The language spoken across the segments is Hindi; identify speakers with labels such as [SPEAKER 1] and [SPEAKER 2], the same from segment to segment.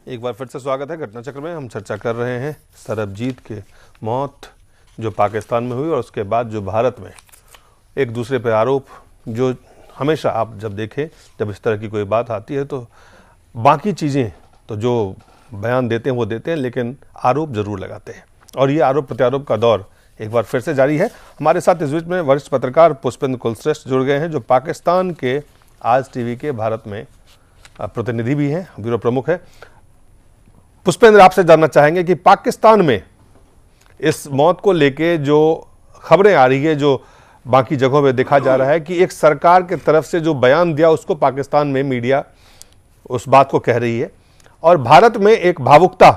[SPEAKER 1] एक बार फिर से स्वागत है घटना चक्र में। हम चर्चा कर रहे हैं सरबजीत के मौत जो पाकिस्तान में हुई और उसके बाद जो भारत में एक दूसरे पर आरोप, जो हमेशा आप जब देखें जब इस तरह की कोई बात आती है तो बाकी चीज़ें तो जो बयान देते हैं वो देते हैं, लेकिन आरोप ज़रूर लगाते हैं और ये आरोप प्रत्यारोप का दौर एक बार फिर से जारी है। हमारे साथ इस बीच में वरिष्ठ पत्रकार पुष्पेंद्र कुलश्रेष्ठ जुड़ गए हैं, जो पाकिस्तान के आज टीवी के भारत में प्रतिनिधि भी हैं, ब्यूरो प्रमुख है। पुष्पेंद्र, आपसे जानना चाहेंगे कि पाकिस्तान में इस मौत को लेके जो खबरें आ रही है, जो बाकी जगहों में देखा जा रहा है कि एक सरकार की तरफ से जो बयान दिया उसको पाकिस्तान में मीडिया उस बात को कह रही है और भारत में एक भावुकता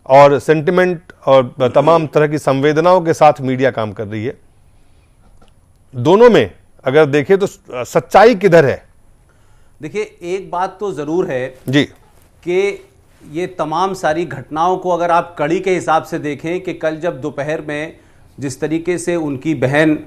[SPEAKER 1] और सेंटिमेंट और तमाम तरह की संवेदनाओं के साथ मीडिया काम कर रही है। दोनों में अगर देखें तो सच्चाई किधर है?
[SPEAKER 2] देखिए, एक बात तो जरूर है
[SPEAKER 1] जी
[SPEAKER 2] कि ये तमाम सारी घटनाओं को अगर आप कड़ी के हिसाब से देखें कि कल जब दोपहर में जिस तरीके से उनकी बहन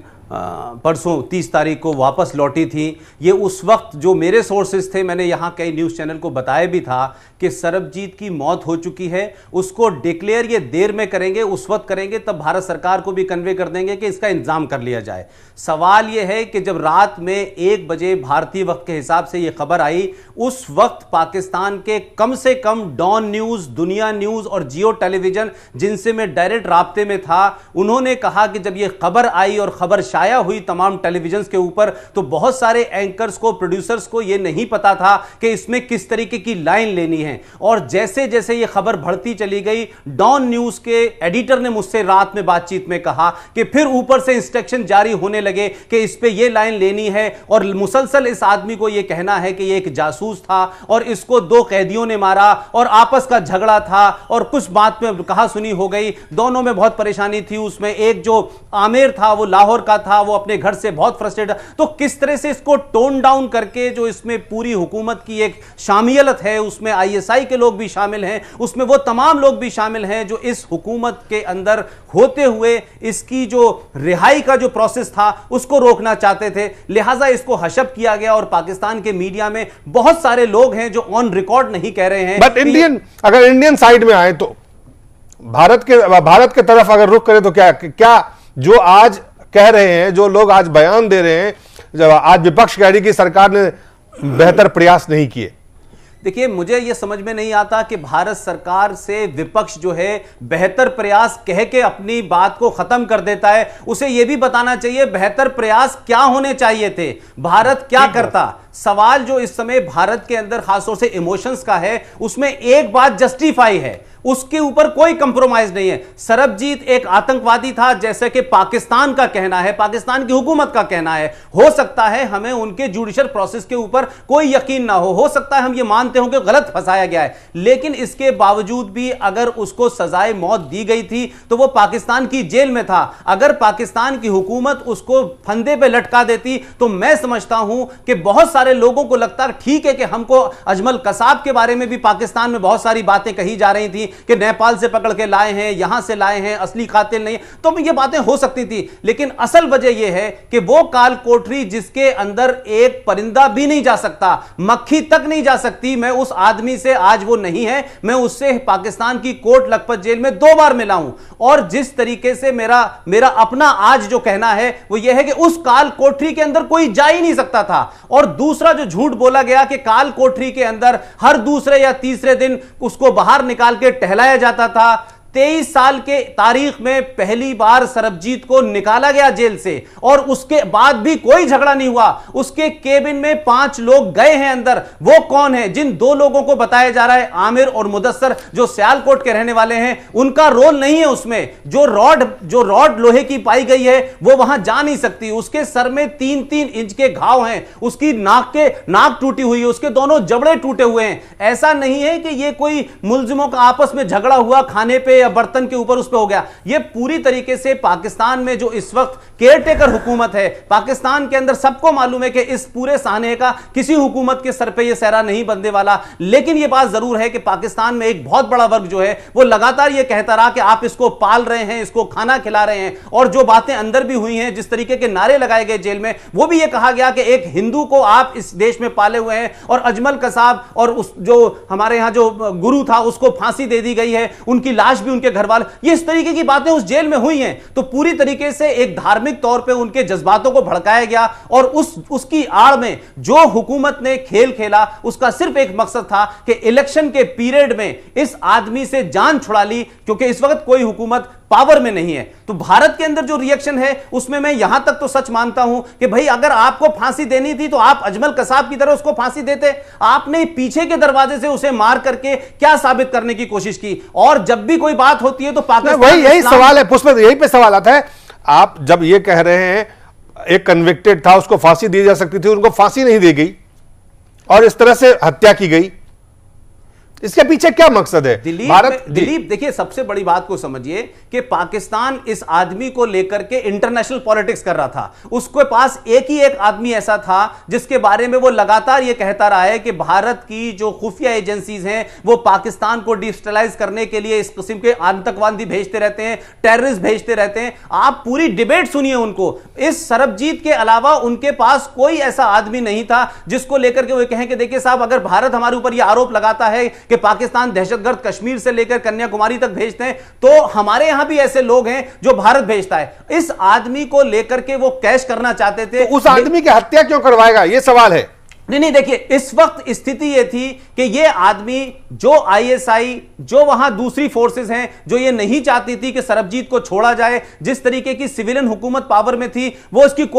[SPEAKER 2] परसों 30 तारीख को वापस लौटी थी, ये उस वक्त जो मेरे सोर्सेज थे, मैंने यहाँ कई न्यूज़ चैनल को बताया भी था कि सरबजीत की मौत हो चुकी है। उसको डिक्लेयर ये देर में करेंगे, उस वक्त करेंगे तब भारत सरकार को भी कन्वे कर देंगे कि इसका इंतजाम कर लिया जाए। सवाल ये है कि जब रात में 1 बजे भारतीय वक्त के हिसाब से ये खबर आई, उस वक्त पाकिस्तान के कम से कम डॉन न्यूज़, दुनिया न्यूज़ और जियो टेलीविजन, जिनसे मैं डायरेक्ट राब्ते में था, उन्होंने कहा कि जब ये खबर आई और खबर शाया हुई तमाम टेलीविजन के ऊपर, तो बहुत सारे एंकर्स को, प्रोड्यूसर्स को यह नहीं पता था कि इसमें किस तरीके की लाइन लेनी है। और जैसे जैसे यह खबर बढ़ती चली गई, डॉन न्यूज के एडिटर ने मुझसे रात में बातचीत में कहा कि फिर ऊपर से इंस्ट्रक्शन जारी होने लगे कि इस पे यह लाइन लेनी है और मुसलसल इस आदमी को यह कहना है कि यह एक जासूस था और इसको 2 कैदियों ने मारा और आपस का झगड़ा था और कुछ बात में कहा सुनी हो गई। दोनों में बहुत परेशानी थी। उसमें एक जो आमिर था वो लाहौर का था, वो अपने घर से बहुत फ्रस्ट्रेटेड। तो किस तरह से इसको टोन डाउन करके जो इसमें पूरी हुकूमत की एक शामियत है, उसमें आईएसआई के लोग भी शामिल हैं, उसमें वो तमाम लोग भी शामिल हैं जो इस हुकूमत के अंदर होते हुए इसकी जो रिहाई का जो प्रोसेस था उसको रोकना चाहते थे। लिहाजा इसको हशप किया गया और पाकिस्तान के मीडिया में बहुत सारे लोग हैं जो ऑन रिकॉर्ड नहीं कह रहे हैं।
[SPEAKER 1] बट अगर इंडियन साइड में आए तो भारत के तरफ अगर रुख करें तो क्या जो आज कह रहे हैं, जो लोग आज बयान दे रहे हैं, जब आज विपक्ष कह रही कि सरकार ने बेहतर प्रयास नहीं किए।
[SPEAKER 2] देखिए, मुझे यह समझ में नहीं आता कि भारत सरकार से विपक्ष जो है बेहतर प्रयास कह के अपनी बात को खत्म कर देता है। उसे यह भी बताना चाहिए बेहतर प्रयास क्या होने चाहिए थे, भारत क्या करता। सवाल जो इस समय भारत के अंदर खासतौर से इमोशंस का है, उसमें एक बात जस्टिफाई है, उसके ऊपर कोई कंप्रोमाइज नहीं है। सरबजीत एक आतंकवादी था जैसे कि पाकिस्तान का कहना है, पाकिस्तान की हुकूमत का कहना है। हो सकता है हमें उनके जुडिशियल प्रोसेस के ऊपर कोई यकीन ना हो सकता है हम ये मानते हो कि गलत फंसाया गया है, लेकिन इसके बावजूद भी अगर उसको सजाए मौत दी गई थी तो वो पाकिस्तान की जेल में था। अगर पाकिस्तान की हुकूमत उसको फंदे पे लटका देती तो मैं समझता हूं कि बहुत सारे लोगों को लगता ठीक है कि हमको अजमल कसाब के बारे में भी पाकिस्तान में बहुत सारी बातें कही जा रही थी कि नेपाल से पकड़ के लाए हैं, यहां से लाए हैं, असली कातिल नहीं, तो ये बातें हो सकती थी। लेकिन असल वजह यह है कि वो काल कोठरी जिसके अंदर एक परिंदा भी नहीं जा सकता, मक्खी तक नहीं जा सकती, मैं उस आदमी से, आज वो नहीं है, मैं उससे पाकिस्तान की कोट लखपत जेल में 2 बार मिला हूं। और जिस तरीके से मेरा अपना आज जो कहना है वो यह है कि उस काल कोठरी के अंदर कोई जा ही नहीं सकता था। और दूसरा जो झूठ बोला गया कि काल कोठरी के अंदर हर दूसरे या तीसरे दिन उसको बाहर निकाल के टहलाया जाता था। 23 साल के तारीख में पहली बार सरबजीत को निकाला गया जेल से और उसके बाद भी कोई झगड़ा नहीं हुआ। उसके केबिन में 5 लोग गए हैं अंदर। वो कौन है? जिन 2 लोगों को बताया जा रहा है, आमिर और मुदस्सर, जो सियालकोट के रहने वाले हैं, उनका रोल नहीं है उसमें। जो रॉड लोहे की पाई गई है वो वहां जा नहीं सकती। उसके सर में 3-3 इंच के घाव हैं, उसकी नाक टूटी हुई है, उसके दोनों जबड़े टूटे हुए हैं। ऐसा नहीं है कि ये कोई मुलजिमों का आपस में झगड़ा हुआ खाने पे या बर्तन के ऊपर उस पे हो गया। ये पूरी तरीके से पाकिस्तान में जो इस वक्त केयरटेकर हुकूमत है, पाकिस्तान के अंदर सबको मालूम है कि इस पूरे सानहे का किसी हुकूमत के सर पे ये सहरा नहीं बनने वाला। लेकिन ये बात जरूर है कि पाकिस्तान में एक बहुत बड़ा वर्ग जो है वो लगातार ये कहता रहा कि आप इसको पाल रहे हैं, इसको खाना खिला रहे हैं। और जो बातें अंदर भी हुई हैं, जिस तरीके के नारे लगाए गए जेल में, वो भी ये कहा गया कि एक हिंदू को आप इस देश में पाले हुए हैं, और अजमल कसाब और उस जो हमारे यहां जो गुरु था उसको फांसी दे दी गई है, उनकी लाश भी उनके घर वाले, ये इस तरीके की बातें उस जेल में हुई हैं। तो पूरी तरीके से एक धार्मिक तौर पे उनके जज्बातों को भड़काया गया, और उसकी आड़ में जो हुकूमत ने खेल खेला उसका सिर्फ एक मकसद था कि इलेक्शन के पीरियड में इस आदमी से जान छुड़ा ली, क्योंकि इस वक्त कोई हुकूमत पावर में नहीं है। तो भारत के अंदर जो रिएक्शन है उसमें मैं यहां तक तो सच मानता हूं कि भाई अगर आपको फांसी देनी थी तो आप अजमल कसाब की तरह उसको फांसी देते। आपने पीछे के दरवाजे से उसे मार करके क्या साबित करने की कोशिश की? और जब भी कोई बात होती है तो पाकिस्तान,
[SPEAKER 1] वही यही सवाल है पुष्प, यही पे सवाल आता है। आप जब ये कह रहे हैं एक कन्विक्टेड था उसको फांसी दी जा सकती थी, उनको फांसी नहीं दी गई और इस तरह से हत्या की गई, इसके पीछे क्या मकसद है?
[SPEAKER 2] दिलीप देखिए, सबसे बड़ी बात को समझिए कि पाकिस्तान इस आदमी को लेकर के इंटरनेशनल पॉलिटिक्स कर रहा था। उसके पास एक ही एक आदमी ऐसा था जिसके बारे में वो लगातार ये कहता रहा है कि भारत की जो खुफिया एजेंसीज हैं वो पाकिस्तान को डिस्टेबलाइज करने के लिए इस किस्म के आतंकवादी भेजते रहते हैं, टेररिस्ट भेजते रहते हैं। आप पूरी डिबेट सुनिए उनको। इस सरबजीत के अलावा उनके पास कोई ऐसा आदमी नहीं था जिसको लेकर के वो कहें कि देखिए साहब, अगर भारत हमारे ऊपर यह आरोप लगाता है कि पाकिस्तान दहशतगर्द कश्मीर से लेकर कन्याकुमारी तक भेजते हैं, तो हमारे यहां भी ऐसे लोग हैं जो भारत भेजता है। इस आदमी को लेकर के वो कैश करना चाहते थे।
[SPEAKER 1] तो उस आदमी की हत्या क्यों करवाएगा, ये सवाल है।
[SPEAKER 2] नहीं देखिए, इस वक्त स्थिति ये थी कि ये आदमी जो आईएसआई, जो वहां दूसरी फोर्सेस हैं, जो ये नहीं चाहती थी कि सरबजीत को छोड़ा जाए, जिस तरीके की सिविलियन हुकूमत पावर में थी वो इसकी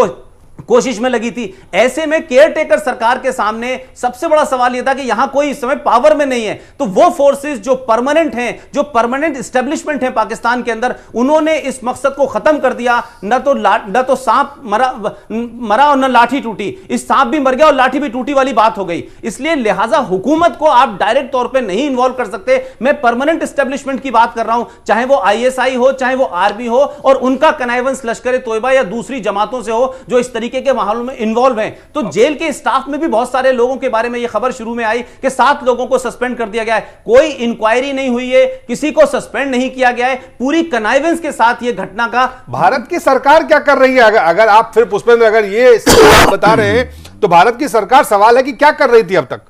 [SPEAKER 2] कोशिश में लगी थी। ऐसे में केयरटेकर सरकार के सामने सबसे बड़ा सवाल यह था कि यहां कोई इस समय पावर में नहीं है, तो वो फोर्सेस जो परमानेंट हैं, जो परमानेंट एस्टेब्लिशमेंट है पाकिस्तान के अंदर, उन्होंने इस मकसद को खत्म कर दिया। न तो सांप मरा और न लाठी टूटी। इस सांप भी मर गया और लाठी भी टूटी वाली बात हो गई। इसलिए लिहाजा हुकूमत को आप डायरेक्ट तौर पर नहीं इन्वॉल्व कर सकते। मैं परमानेंट एस्टेब्लिशमेंट की बात कर रहा हूं, चाहे वो आईएसआई हो, चाहे वो आर्मी हो, और उनका कनाइवेंस लश्कर तोयबा या दूसरी जमातों से हो जो इस तरीके के माहौल में इन्वॉल्व हैं। तो जेल के स्टाफ में भी बहुत सारे लोगों के बारे में यह खबर शुरू में आई कि 7 लोगों को सस्पेंड कर दिया गया है। कोई इंक्वायरी नहीं हुई है, किसी को सस्पेंड नहीं किया गया है, पूरी कनाइवेंस के साथ यह घटना का।
[SPEAKER 1] भारत की सरकार क्या कर रही है? अगर आप फिर पुष्पेंद्र अगर ये बता रहे हैं तो भारत की सरकार, सवाल है कि क्या कर रही थी अब तक?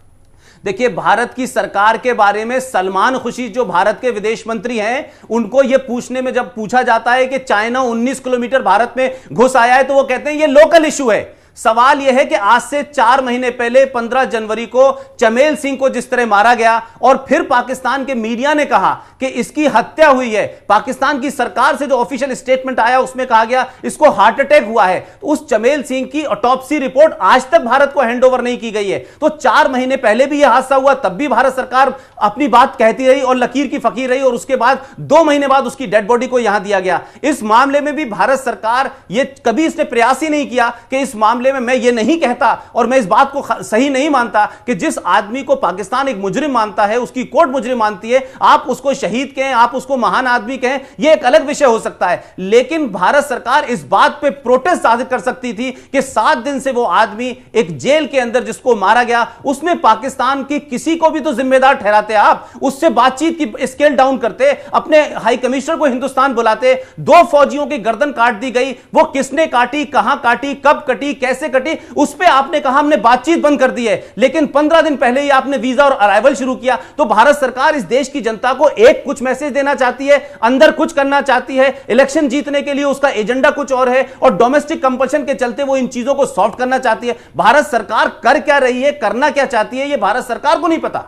[SPEAKER 2] देखिए, भारत की सरकार के बारे में सलमान खुर्शीद जो भारत के विदेश मंत्री हैं, उनको यह पूछने में जब पूछा जाता है कि चाइना 19 किलोमीटर भारत में घुस आया है, तो वो कहते हैं यह लोकल इशू है। सवाल यह है कि आज से 4 महीने पहले 15 जनवरी को चमेल सिंह को जिस तरह मारा गया और फिर पाकिस्तान के मीडिया ने कहा कि इसकी हत्या हुई है, पाकिस्तान की सरकार से जो ऑफिशियल स्टेटमेंट आया उसमें कहा गया इसको हार्ट अटैक हुआ है, तो उस चमेल सिंह की ऑटोप्सी रिपोर्ट आज तक भारत को हैंडओवर नहीं की गई है। तो 4 महीने पहले भी यह हादसा हुआ, तब भी भारत सरकार अपनी बात कहती रही और लकीर की फकीर रही, और उसके बाद 2 महीने बाद उसकी डेड बॉडी को यहां दिया गया। इस मामले में भी भारत सरकार ये कभी इसने प्रयास ही नहीं किया कि इस मामले में, मैं ये नहीं कहता और मैं इस बात को सही नहीं मानता कि जिस आदमी को पाकिस्तान एक मुजरिम मानता है, उसकी कोर्ट मुजरिम मानती है, आप उसको शहीद कहें, आप उसको महान आदमी कहें, यह एक अलग विषय हो सकता है। लेकिन भारत सरकार इस बात पे प्रोटेस्ट जाहिर कर सकती थी कि 7 दिन से वो आदमी एक जेल के अंदर जिसको मारा गया, उसमें पाकिस्तान की किसी को भी तो जिम्मेदार ठहराते, आप उससे बातचीत की स्केल डाउन करते, अपने हाई कमिश्नर को हिंदुस्तान बुलाते। 2 फौजियों की गर्दन काट दी गई, वो किसने काटी, कहां काटी, कब कटी, कैसे कटी, उस पे आपने कहा हमने बातचीत बंद कर दी है। लेकिन 15 दिन पहले ही आपने वीजा और अराइवल शुरू किया। तो भारत सरकार इस देश की जनता को एक कुछ मैसेज देना चाहती है, अंदर कुछ करना चाहती है, इलेक्शन जीतने के लिए उसका एजेंडा कुछ और है, और डोमेस्टिक कंपल्शन के चलते वो इन चीजों को सॉफ्ट करना चाहती है। भारत सरकार कर क्या रही है, करना क्या चाहती है, ये भारत सरकार को नहीं पता।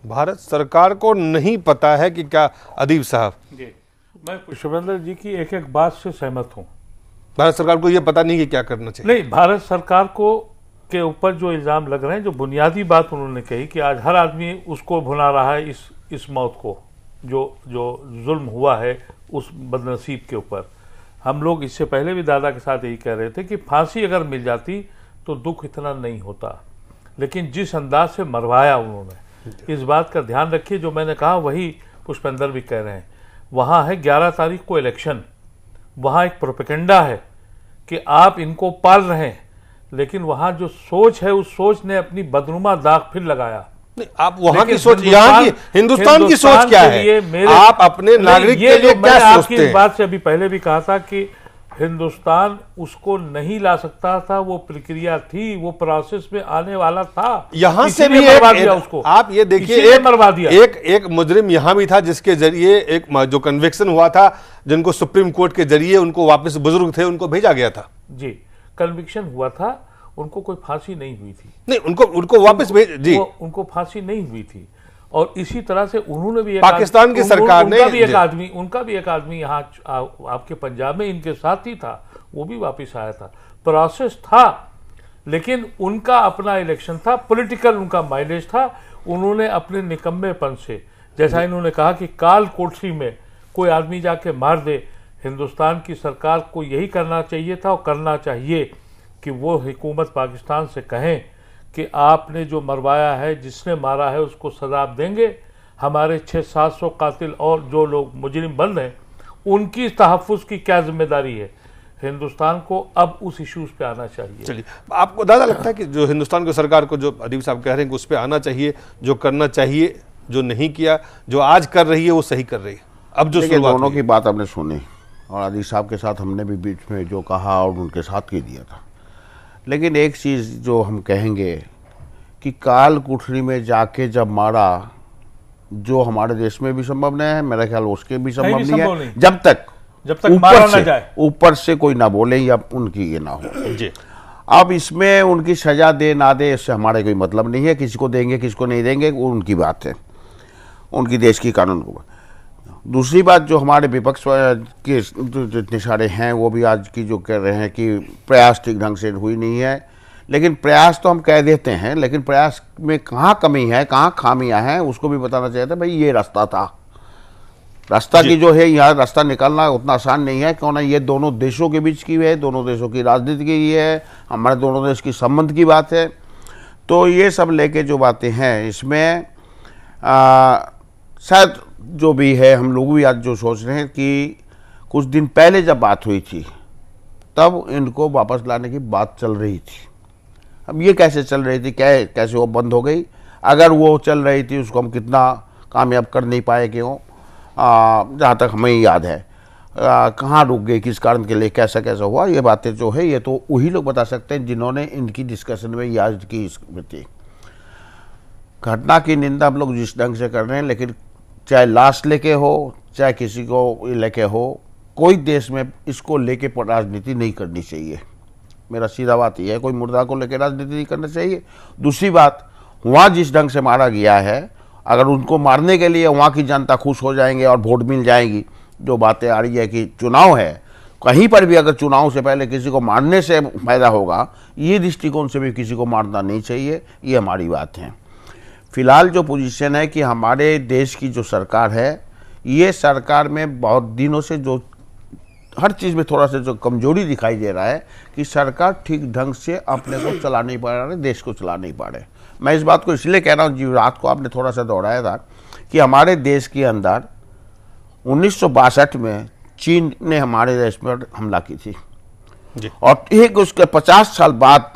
[SPEAKER 1] भारत सरकार को नहीं पता है कि क्या? अदीब साहब
[SPEAKER 3] जी, मैं पुष्पेंद्र जी की एक एक बात से सहमत हूं।
[SPEAKER 1] भारत सरकार को यह पता नहीं कि क्या करना चाहिए।
[SPEAKER 3] नहीं, भारत सरकार को के ऊपर जो इल्ज़ाम लग रहे हैं, जो बुनियादी बात उन्होंने कही कि आज हर आदमी उसको भुला रहा है इस मौत को, जो जुल्म हुआ है उस बदनसीब के ऊपर। हम लोग इससे पहले भी दादा के साथ यही कह रहे थे कि फांसी अगर मिल जाती तो दुख इतना नहीं होता, लेकिन जिस अंदाज से मरवाया उन्होंने, इस बात का ध्यान रखिए। जो मैंने कहा वही पुष्पेंद्र भी कह रहे हैं। वहाँ है 11 तारीख को इलेक्शन, वहाँ एक प्रोपेगेंडा है कि आप इनको पाल रहे हैं, लेकिन वहाँ जो सोच है उस सोच ने अपनी बदनुमा दाग फिर लगाया।
[SPEAKER 1] आप वहां की
[SPEAKER 3] लेकिन
[SPEAKER 1] सोच, यहाँ की हिंदुस्तान की सोच क्या है? आप अपने नागरिक के लिए क्या सोचते हैं?
[SPEAKER 3] इस बात से अभी पहले भी कहा था कि हिंदुस्तान उसको नहीं ला सकता था, वो प्रक्रिया थी, वो प्रोसेस में आने वाला था,
[SPEAKER 1] यहां से भी
[SPEAKER 3] उसको
[SPEAKER 1] आप ये देखिए, एक मुजरिम यहां भी था जिसके जरिए एक जो कन्विक्शन हुआ था, जिनको सुप्रीम कोर्ट के जरिए उनको वापस, बुजुर्ग थे उनको भेजा गया था।
[SPEAKER 3] जी, कन्विक्शन हुआ था, उनको कोई फांसी नहीं हुई थी।
[SPEAKER 1] नहीं, उनको वापस भेज जी,
[SPEAKER 3] उनको फांसी नहीं हुई थी। और इसी तरह से उन्होंने भी
[SPEAKER 1] पाकिस्तान की सरकार ने
[SPEAKER 3] उनका भी एक आदमी यहाँ आपके पंजाब में इनके साथ ही था, वो भी वापस आया था। प्रोसेस था, लेकिन उनका अपना इलेक्शन था, पॉलिटिकल उनका माइलेज था। उन्होंने अपने निकम्मेपन से, जैसा इन्होंने कहा कि काल कोठरी में कोई आदमी जाके मार दे, हिंदुस्तान की सरकार को यही करना चाहिए था और करना चाहिए कि वो हुकूमत पाकिस्तान से कहें कि आपने जो मरवाया है, जिसने मारा है उसको सजा देंगे। हमारे 600-700 कातिल और जो लोग मुजरिम बन रहे हैं, उनकी तहफ़्फ़ुज़ की क्या जिम्मेदारी है? हिंदुस्तान को अब उस इश्यूज़ पे आना चाहिए।
[SPEAKER 1] चलिए, आपको दादा लगता है कि जो हिंदुस्तान की सरकार को, जो अदीब साहब कह रहे हैं कि उस पर आना चाहिए, जो करना चाहिए, जो नहीं किया, जो आज कर रही है वो सही कर रही है? अब जो
[SPEAKER 4] दोनों की बात हमने सुनी और अदीब साहब के साथ हमने भी बीच में जो कहा और उनके साथ कह दिया था, लेकिन एक चीज़ जो हम कहेंगे कि काल कुठरी में जाके जब मारा, जो हमारे देश में भी संभव नहीं है, मेरा ख्याल उसके भी संभव नहीं है, जब तक
[SPEAKER 3] मारा ना जाए,
[SPEAKER 4] ऊपर से कोई ना बोले या उनकी ये ना हो
[SPEAKER 1] जी।
[SPEAKER 4] अब इसमें उनकी सजा दे ना दे, इससे हमारे कोई मतलब नहीं है। किसी को देंगे, किसी को नहीं देंगे, वो उनकी बात है, उनकी देश की कानून को। दूसरी बात, जो हमारे विपक्ष के जो इशारे हैं वो भी आज की जो कह रहे हैं कि प्रयास ठीक ढंग से हुई नहीं है, लेकिन प्रयास तो हम कह देते हैं, लेकिन प्रयास में कहाँ कमी है, कहाँ खामियां हैं, उसको भी बताना चाहिए था। भाई ये रास्ता था, रास्ता की जो है यहाँ रास्ता निकालना उतना आसान नहीं है। क्यों ना, ये दोनों देशों के बीच की है, दोनों देशों की राजनीति की है, हमारे दोनों देश की संबंध की बात है। तो ये सब लेके जो बातें हैं, इसमें शायद जो भी है, हम लोग भी आज जो सोच रहे हैं कि कुछ दिन पहले जब बात हुई थी तब इनको वापस लाने की बात चल रही थी। अब ये कैसे चल रही थी, कैसे वो बंद हो गई? अगर वो चल रही थी उसको हम कितना कामयाब कर नहीं पाए, क्यों, जहाँ तक हमें याद है, कहाँ रुक गई, किस कारण के लिए, कैसा कैसा हुआ, ये बातें जो है ये तो वही लोग बता सकते हैं जिन्होंने इनकी डिस्कशन में याद की थी। घटना की निंदा हम लोग जिस ढंग से कर रहे हैं, लेकिन चाहे लाश लेके हो, चाहे किसी को लेके हो, कोई देश में इसको लेके राजनीति नहीं करनी चाहिए। मेरा सीधा बात यह है, कोई मुर्दा को लेके राजनीति नहीं करना चाहिए। दूसरी बात, वहाँ जिस ढंग से मारा गया है, अगर उनको मारने के लिए वहाँ की जनता खुश हो जाएंगे और वोट मिल जाएगी, जो बातें आ रही है कि चुनाव है, कहीं पर भी अगर चुनाव से पहले किसी को मारने से फायदा होगा, ये दृष्टिकोण से भी किसी को मारना नहीं चाहिए। ये हमारी बात है। फिलहाल जो पोजीशन है कि हमारे देश की जो सरकार है, ये सरकार में बहुत दिनों से जो हर चीज़ में थोड़ा सा जो कमजोरी दिखाई दे रहा है कि सरकार ठीक ढंग से अपने को चला नहीं पा रहा है, देश को चला नहीं पा रहे। मैं इस बात को इसलिए कह रहा हूँ, जी रात को आपने थोड़ा सा दोहराया था कि हमारे देश के अंदर 1962 में चीन ने हमारे देश पर हमला की थी
[SPEAKER 1] जी।
[SPEAKER 4] और ठीक उसके 50 साल बाद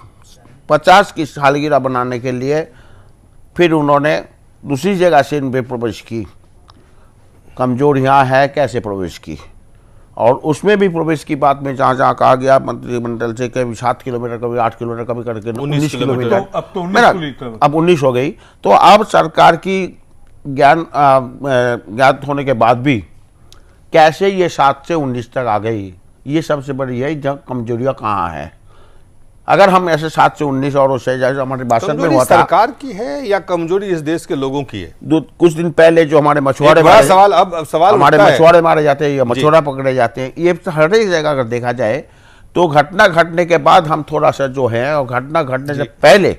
[SPEAKER 4] 50 की सालगिरह बनाने के लिए फिर उन्होंने दूसरी जगह से इन पे प्रवेश की। कमजोर यहाँ है, कैसे प्रवेश की, और उसमें भी प्रवेश की बात में जहाँ जहाँ कहा गया मंत्रिमंडल से कभी 7 किलोमीटर, कभी 8 किलोमीटर, कभी करके 19 किलोमीटर, अब 19 हो गई। तो अब सरकार की ज्ञात होने के बाद भी कैसे ये 7 से 19 तक आ गई, ये सबसे बड़ी है जब कमजोरियाँ कहाँ है। अगर हम ऐसे 7 से 19 और उससे जैसे हमारे भाषण में हुआ था,
[SPEAKER 1] सरकार की है या कमजोरी इस देश के लोगों की है?
[SPEAKER 4] कुछ दिन पहले जो हमारे मछुआरे
[SPEAKER 1] सवाल, अब सवाल
[SPEAKER 4] हमारे मछुआरे मारे जाते हैं या मछुआरा पकड़े जाते हैं, ये हर एक जगह अगर देखा जाए तो घटना घटने के बाद हम थोड़ा सा जो है, और घटना घटने से पहले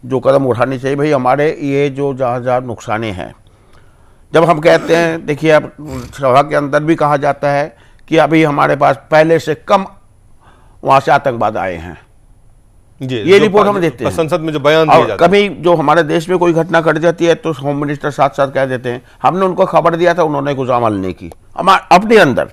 [SPEAKER 4] जो कदम उठानी चाहिए। भाई हमारे ये जो जहाँ नुकसाने हैं, जब हम कहते हैं, देखिए अब सभा के अंदर भी कहा जाता है कि अभी हमारे पास पहले से कम वहाँ से आतंकवाद आए हैं,
[SPEAKER 1] जी,
[SPEAKER 4] ये रिपोर्ट हम देते हैं
[SPEAKER 1] संसद में जो बयान दिया
[SPEAKER 4] और
[SPEAKER 1] जाता है।
[SPEAKER 4] कभी जो हमारे देश में कोई घटना घट जाती है तो होम मिनिस्टर साथ साथ कह देते हैं हमने उनको खबर दिया था, उन्होंने कुछ अमल नहीं की अपने अंदर।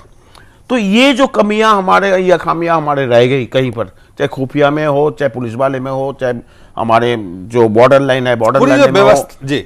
[SPEAKER 4] तो ये जो कमियां हमारे या खामियां हमारे रह गई कहीं पर, चाहे खुफिया में हो, चाहे पुलिस वाले में हो, चाहे हमारे जो बॉर्डर लाइन है बॉर्डर लाइन में हो,
[SPEAKER 1] जी,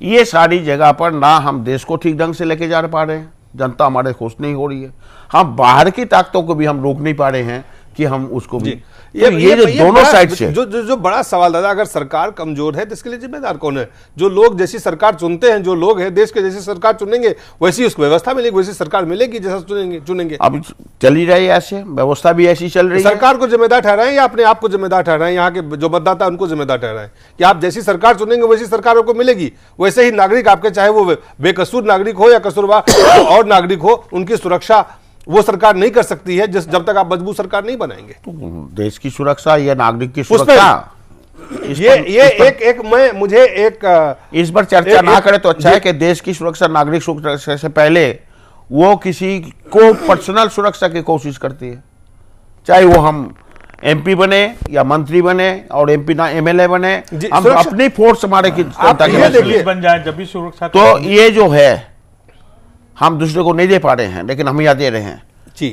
[SPEAKER 4] ये सारी जगह पर ना हम देश को ठीक ढंग से लेके जा पा रहे हैं, जनता हमारे खुश नहीं हो रही है, हम बाहर की ताकतों को भी हम रोक नहीं पा रहे हैं कि हम उसको भी। ये जो दोनों साइड से
[SPEAKER 1] जो बड़ा सवाल दादा, अगर सरकार कमजोर है तो इसके लिए जिम्मेदार कौन है? जो लोग जैसी सरकार चुनते हैं, जो लोग हैं देश के जैसी सरकार चुनेंगे वैसी उसको व्यवस्था मिलेगी, वैसी सरकार मिलेगी जैसा चुनेंगे।
[SPEAKER 4] अब चल ही रही है ऐसे, व्यवस्था भी ऐसी चल रही है।
[SPEAKER 1] सरकार को जिम्मेदार ठहराएं या अपने आप को जिम्मेदार ठहराएं? यहाँ के जो मतदाता है उनको जिम्मेदार ठहराएं कि आप जैसी सरकार चुनेंगे वैसी सरकार आपको मिलेगी, वैसे ही नागरिक आपके, चाहे वो बेकसूर नागरिक हो या कसूरवार और नागरिक हो, उनकी सुरक्षा वो सरकार नहीं कर सकती है जब तक आप मजबूत सरकार नहीं बनाएंगे।
[SPEAKER 4] तो देश की सुरक्षा या नागरिक की सुरक्षा,
[SPEAKER 1] मुझे
[SPEAKER 4] इस पर चर्चा ना करे तो अच्छा है कि देश की सुरक्षा, नागरिक सुरक्षा से पहले वो किसी को पर्सनल सुरक्षा की कोशिश करती है, चाहे वो हम एमपी बने या मंत्री बने और एमपी ना एमएलए बने, हम अपनी फोर्स हमारे की
[SPEAKER 3] बन जाए जब भी सुरक्षा।
[SPEAKER 4] तो ये जो है हम दूसरे को नहीं दे पा रहे हैं, लेकिन हम यहाँ दे रहे हैं
[SPEAKER 1] जी।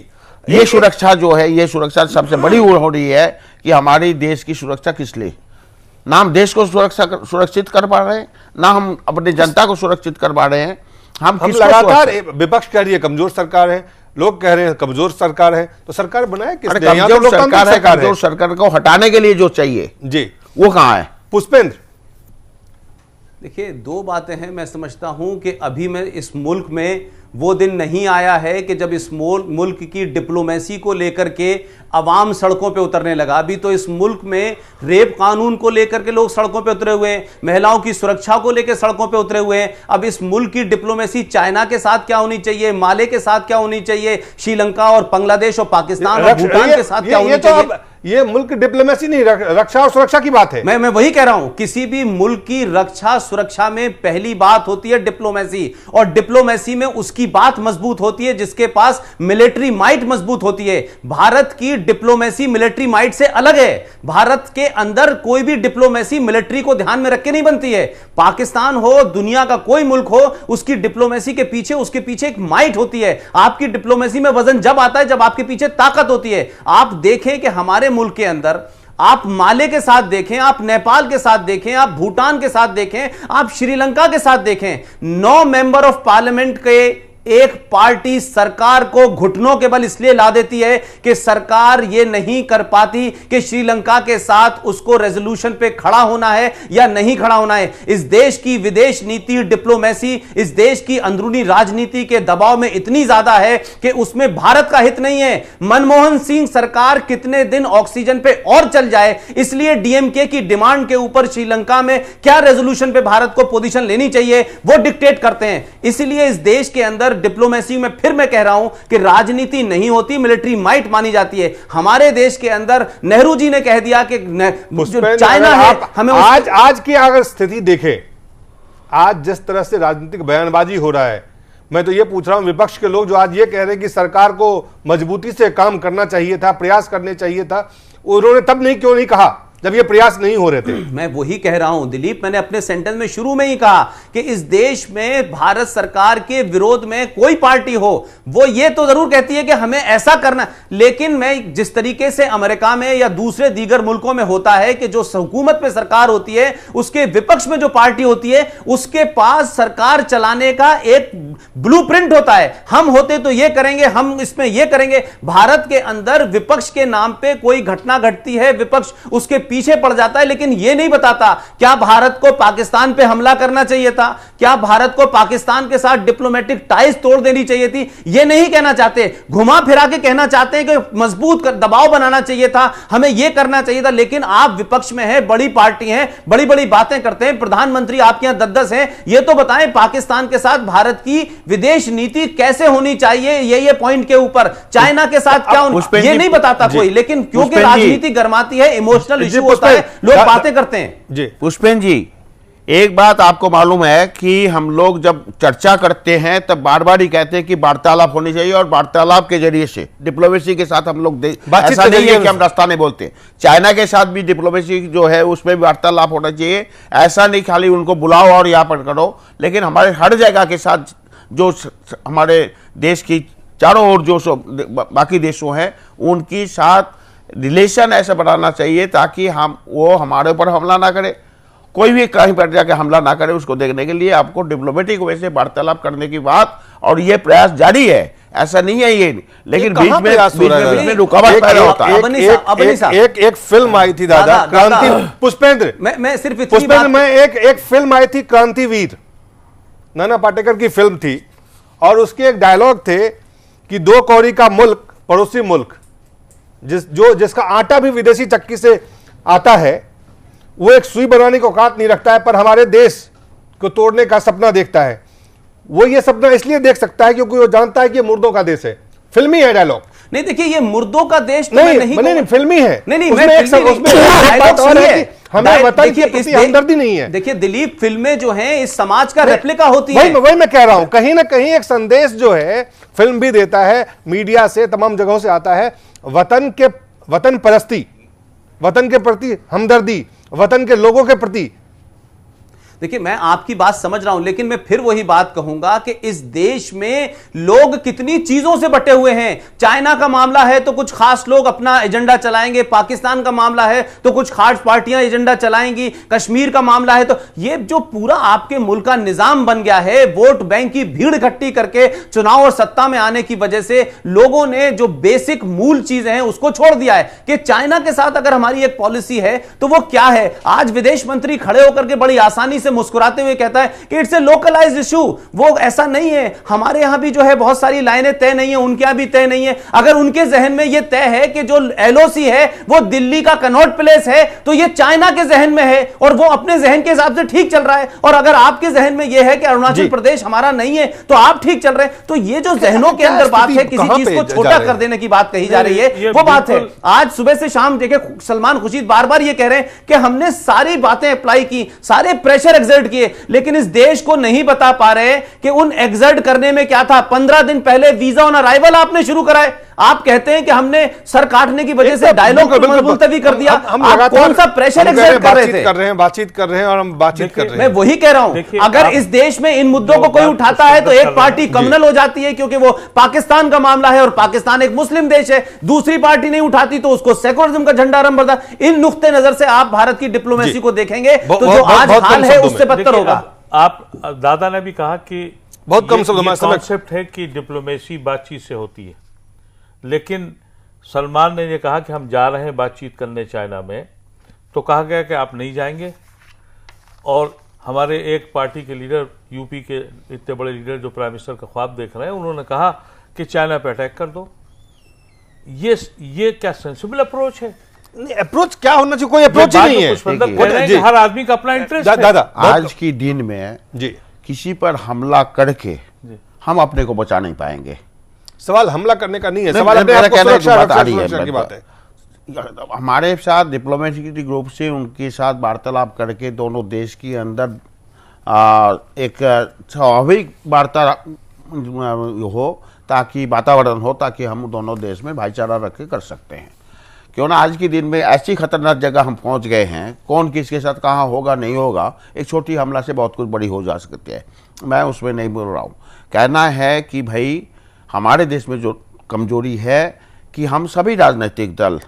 [SPEAKER 4] ये सुरक्षा जो है, ये सुरक्षा सबसे बड़ी हो रही है कि हमारी देश की सुरक्षा किस लिए, ना हम देश को सुरक्षित कर पा रहे हैं, ना हम अपनी जनता को सुरक्षित कर पा रहे हैं। हम
[SPEAKER 1] लगातार विपक्ष कह रही है कमजोर सरकार है, लोग कह रहे हैं कमजोर सरकार है, तो सरकार बनाए किसने?
[SPEAKER 4] कमजोर सरकार है, कमजोर सरकार को हटाने के लिए जो चाहिए
[SPEAKER 1] जी
[SPEAKER 4] वो कहाँ है?
[SPEAKER 1] पुष्पेंद्र,
[SPEAKER 2] देखिए, दो बातें हैं। मैं समझता हूं कि अभी में इस मुल्क में वो दिन नहीं आया है कि जब इस मुल्क की डिप्लोमेसी को लेकर के अवाम सड़कों पे उतरने लगा। अभी तो इस मुल्क में रेप कानून को लेकर के लोग सड़कों पे उतरे हुए हैं, महिलाओं की सुरक्षा को लेकर सड़कों पे उतरे हुए हैं। अब इस मुल्क की डिप्लोमेसी चाइना के साथ क्या होनी चाहिए, माले के साथ क्या होनी चाहिए, श्रीलंका और बांग्लादेश और पाकिस्तान और भूटान के साथ क्या होनी चाहिए?
[SPEAKER 1] ये मुल्क डिप्लोमेसी नहीं, रक्षा और सुरक्षा की बात है।
[SPEAKER 2] मैं वही कह रहा हूं, किसी भी मुल्क की रक्षा सुरक्षा में पहली बात होती है डिप्लोमेसी, और डिप्लोमेसी में उसकी बात मजबूत होती है जिसके पास मिलिट्री माइट मजबूत होती है। भारत की डिप्लोमेसी मिलिट्री माइट से अलग है। भारत के अंदर कोई भी डिप्लोमेसी मिलिट्री को ध्यान में रख के नहीं बनती है। पाकिस्तान हो, दुनिया का कोई मुल्क हो, उसकी डिप्लोमेसी के पीछे उसके पीछे एक माइट होती है। आपकी डिप्लोमेसी में वजन जब आता है जब आपके पीछे ताकत होती है। आप देखें कि हमारे मुल्क के अंदर आप माले के साथ देखें, आप नेपाल के साथ देखें, आप भूटान के साथ देखें, आप श्रीलंका के साथ देखें, 9 मेंबर ऑफ पार्लियामेंट के एक पार्टी सरकार को घुटनों के बल इसलिए ला देती है कि सरकार यह नहीं कर पाती कि श्रीलंका के साथ उसको रेजोल्यूशन पे खड़ा होना है या नहीं खड़ा होना है। इस देश की विदेश नीति, डिप्लोमेसी, इस देश की अंदरूनी राजनीति के दबाव में इतनी ज्यादा है कि उसमें भारत का हित नहीं है। मनमोहन सिंह सरकार कितने दिन ऑक्सीजन पे और चल जाए, इसलिए डीएमके की डिमांड के ऊपर श्रीलंका में क्या रेजोल्यूशन पे भारत को पोजीशन लेनी चाहिए वो डिक्टेट करते हैं। इसलिए इस देश के अंदर डिप्लोमेसी में फिर मैं कह रहा हूं कि राजनीति नहीं होती, मिलिट्री माइट मानी जाती है। हमारे देश के अंदर नेहरू जी ने कह दिया कि चाइना है, हमें
[SPEAKER 1] आज की अगर स्थिति देखें, आज जिस तरह से राजनीतिक बयानबाजी हो रहा है, मैं तो ये पूछ रहा हूं विपक्ष के लोग जो आज ये कह रहे हैं कि सरकार को मजबूती से काम करना चाहिए था, प्रयास करने चाहिए था, उन्होंने तब नहीं क्यों नहीं कहा जब ये प्रयास नहीं हो रहे थे?
[SPEAKER 2] मैं वही कह रहा हूं दिलीप, मैंने अपने सेंटेंस में शुरू में ही कहा कि इस देश में भारत सरकार के विरोध में कोई पार्टी हो वो ये तो जरूर कहती है कि हमें ऐसा करना, लेकिन मैं जिस तरीके से अमेरिका में या दूसरे दीगर मुल्कों में होता है कि जो हुकूमत पे सरकार होती है उसके विपक्ष में जो पार्टी होती है उसके पास सरकार चलाने का एक ब्लूप्रिंट होता है। हम होते तो ये करेंगे, हम इसमें ये करेंगे। भारत के अंदर विपक्ष के नाम पे कोई घटना घटती है, विपक्ष उसके पीछे पड़ जाता है, लेकिन यह नहीं बताता क्या भारत को पाकिस्तान पे हमला करना चाहिए था, क्या भारत को पाकिस्तान के साथ डिप्लोमेटिक टाइज तोड़ देनी चाहिए थी। यह नहीं कहना चाहते, घुमा फिरा के कहना चाहते हैं कि मजबूत दबाव बनाना चाहिए था, हमें यह करना चाहिए था। लेकिन आप विपक्ष में हैं, बड़ी पार्टी हैं, बड़ी बड़ी बातें करते हैं, प्रधानमंत्री आपके यहां 10-10 हैं। यह तो बताएं पाकिस्तान के साथ भारत की विदेश नीति कैसे होनी चाहिए, ये पॉइंट के ऊपर चाइना के साथ क्या होना, यह नहीं बताता कोई। लेकिन क्योंकि राजनीति गर्माती है, इमोशनल इश्यू होता है, लोग बातें करते हैं।
[SPEAKER 4] जी पुष्पेंद्र जी, एक बात आपको मालूम है कि हम लोग जब चर्चा करते हैं तब बार बार ही कहते हैं कि वार्तालाप होनी चाहिए, और वार्तालाप के जरिए से डिप्लोमेसी के साथ हम लोग ऐसा नहीं है कि हम रास्ता नहीं बोलते। चाइना के साथ भी डिप्लोमेसी जो है उसमें भी वार्तालाप होना चाहिए। ऐसा नहीं खाली उनको बुलाओ और यहाँ पर करो, लेकिन हमारे हर जगह के साथ जो हमारे देश की चारों ओर जो बाकी देशों हैं उनकी साथ रिलेशन ऐसा बनाना चाहिए ताकि वो हमारे ऊपर हमला ना करे, कोई भी कहीं पर जाकर हमला ना करे। उसको देखने के लिए आपको डिप्लोमेटिक वे से वार्तालाप करने की बात, और ये प्रयास जारी है, ऐसा नहीं है ये, लेकिन बीच में रुकावट पैदा होता है।
[SPEAKER 1] एक फिल्म आई थी दादा, क्रांति, पुष्पेंद्र,
[SPEAKER 2] मैं सिर्फ
[SPEAKER 1] पुष्पेंद्र, मैं एक फिल्म आई थी क्रांतिवीर, नाना पाटेकर की फिल्म थी, और उसके एक डायलॉग थे कि 2 कौड़ी का मुल्क पड़ोसी मुल्क जिसका आटा भी विदेशी चक्की से आता है, वो एक सुई बनाने को औकात नहीं रखता है, पर हमारे देश को तोड़ने का सपना देखता है। वो ये सपना इसलिए देख सकता है क्योंकि वो जानता है कि ये मुर्दों का देश है। फिल्मी है डायलॉग।
[SPEAKER 2] नहीं देखिए, ये मुर्दों का देश तो
[SPEAKER 1] नहीं, फिल्मी है।
[SPEAKER 2] नहीं,
[SPEAKER 1] हमें वतन के प्रति हमदर्दी नहीं है।
[SPEAKER 2] देखिए दिलीप, फिल्में जो हैं इस समाज का रेप्लिका होती है।
[SPEAKER 1] वही मैं कह रहा हूं, कहीं ना कहीं एक संदेश जो है फिल्म भी देता है, मीडिया से, तमाम जगहों से आता है, वतन परस्ती, वतन के प्रति हमदर्दी, वतन के लोगों के प्रति।
[SPEAKER 2] देखिए मैं आपकी बात समझ रहा हूं, लेकिन मैं फिर वही बात कहूंगा कि इस देश में लोग कितनी चीजों से बटे हुए हैं। चाइना का मामला है तो कुछ खास लोग अपना एजेंडा चलाएंगे, पाकिस्तान का मामला है तो कुछ खास पार्टियां एजेंडा चलाएंगी, कश्मीर का मामला है तो ये जो पूरा आपके मुल्क का निजाम बन गया है, वोट बैंक की भीड़ इकट्ठी करके चुनाव और सत्ता में आने की वजह से लोगों ने जो बेसिक मूल चीजें हैं उसको छोड़ दिया है कि चाइना के साथ अगर हमारी एक पॉलिसी है तो वो क्या है। आज विदेश मंत्री खड़े होकर के बड़ी आसानी से मुस्कुराते हुए कहता है कि इट्स ए लोकलाइज्ड इशू। वो ऐसा नहीं है, हमारे यहां भी जो है बहुत सारी लाइनें तय नहीं है, उनके यहां भी तय नहीं है। अगर उनके जहन में यह तय है कि जो एलओसी है वो दिल्ली का कनॉट प्लेस है, तो यह चाइना के जहन में है और वो अपने जहन के हिसाब से ठीक चल रहा है। और अगर आपके जहन में यह है कि अरुणाचल प्रदेश हमारा नहीं है तो आप ठीक चल रहे हैं। तो ये जो जहनों के अंदर बात है, किसी चीज को छोटा कर देने की बात कही जा रही है, वो बात है। आज सुबह से शाम देखे सलमान खुर्शीद बार बार ये कह रहे हैं कि हमने सारी बातें अप्लाई की, सारे प्रेशर एक्सर्ट किए, लेकिन इस देश को नहीं बता पा रहे कि उन एक्सर्ट करने में क्या था। 15 दिन पहले वीजा ऑन अराइवल आपने शुरू कराए। आप कहते हैं कि हमने सर काटने की वजह से डायलॉग को मुलतवी कर दिया। आप कौन सा प्रेशर एक्सर्ट कर रहे थे?
[SPEAKER 1] बातचीत कर रहे हैं और हम बातचीत कर रहे हैं।
[SPEAKER 2] मैं वही कह रहा हूं, अगर इस देश में इन मुद्दों को कोई उठाता है तो एक पार्टी कम्युनल हो जाती है क्योंकि वो पाकिस्तान का मामला है और पाकिस्तान एक मुस्लिम देश है। दूसरी पार्टी नहीं उठाती तो उसको सेकुलरिज्म का झंडा रंभरदा। इन नुक्ते नजर से आप भारत की डिप्लोमेसी को देखेंगे तो जो आज हाल है उससे बदतर होगा।
[SPEAKER 3] आप दादा ने भी कहा कि
[SPEAKER 1] बहुत कम शब्द में
[SPEAKER 3] कॉन्सेप्ट है कि डिप्लोमेसी बातचीत से होती है, लेकिन सलमान ने ये कहा कि हम जा रहे हैं बातचीत करने चाइना में, तो कहा गया कि आप नहीं जाएंगे। और हमारे एक पार्टी के लीडर, यूपी के इतने बड़े लीडर जो प्राइम मिनिस्टर का ख्वाब देख रहे हैं, उन्होंने कहा कि चाइना पे अटैक कर दो। ये क्या सेंसिबल अप्रोच है?
[SPEAKER 1] अप्रोच क्या होना चाहिए? कोई अप्रोच ही नहीं है।
[SPEAKER 3] हर आदमी का अपना इंटरेस्ट है।
[SPEAKER 1] दादा,
[SPEAKER 4] आज की दिन में जी किसी पर हमला करके हम अपने को बचा नहीं पाएंगे।
[SPEAKER 1] सवाल हमला करने का नहीं है, सवाल अपने आप को सुरक्षा की बात है।
[SPEAKER 4] हमारे साथ डिप्लोमेटिक ग्रुप से उनके साथ वार्तालाप करके दोनों देश के अंदर एक स्वाभाविक वार्ता हो, ताकि वातावरण हो, ताकि हम दोनों देश में भाईचारा रख के कर सकते हैं। क्यों ना आज के दिन में ऐसी खतरनाक जगह हम पहुंच गए हैं, कौन किसके साथ कहाँ होगा नहीं होगा, एक छोटी हमला से बहुत कुछ बड़ी हो जा सकती है। मैं उसमें नहीं बोल रहा हूँ। कहना है कि भाई हमारे देश में जो कमजोरी है कि हम सभी राजनीतिक दल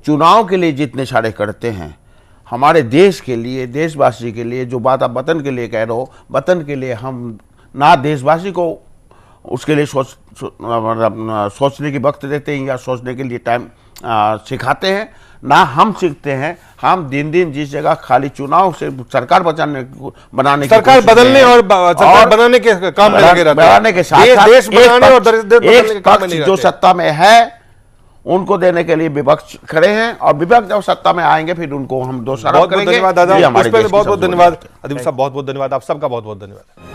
[SPEAKER 4] चुनाव के लिए जितने सारे करते हैं, हमारे देश के लिए, देशवासी के लिए, जो बात आप वतन के लिए कह रहे हो, वतन के लिए हम ना देशवासी को उसके लिए सोचने की वक्त देते हैं या सोचने के लिए टाइम सिखाते हैं, ना हम सीखते हैं। हम दिन दिन जिस जगह खाली चुनाव से सरकार बनाने
[SPEAKER 1] सरकार बदलने और सरकार बनाने के काम में लगे रहते हैं,
[SPEAKER 4] बनाने के साथ
[SPEAKER 1] देश बनाने और
[SPEAKER 4] एक पक्ष जो सत्ता में है उनको देने के लिए विपक्ष खड़े हैं, और विपक्ष जब सत्ता में आएंगे फिर उनको हम दोषारोप करेंगे।
[SPEAKER 1] बहुत बहुत धन्यवाद दादा, बहुत बहुत धन्यवाद अदीब साहब, बहुत बहुत धन्यवाद, आप सबका बहुत बहुत धन्यवाद।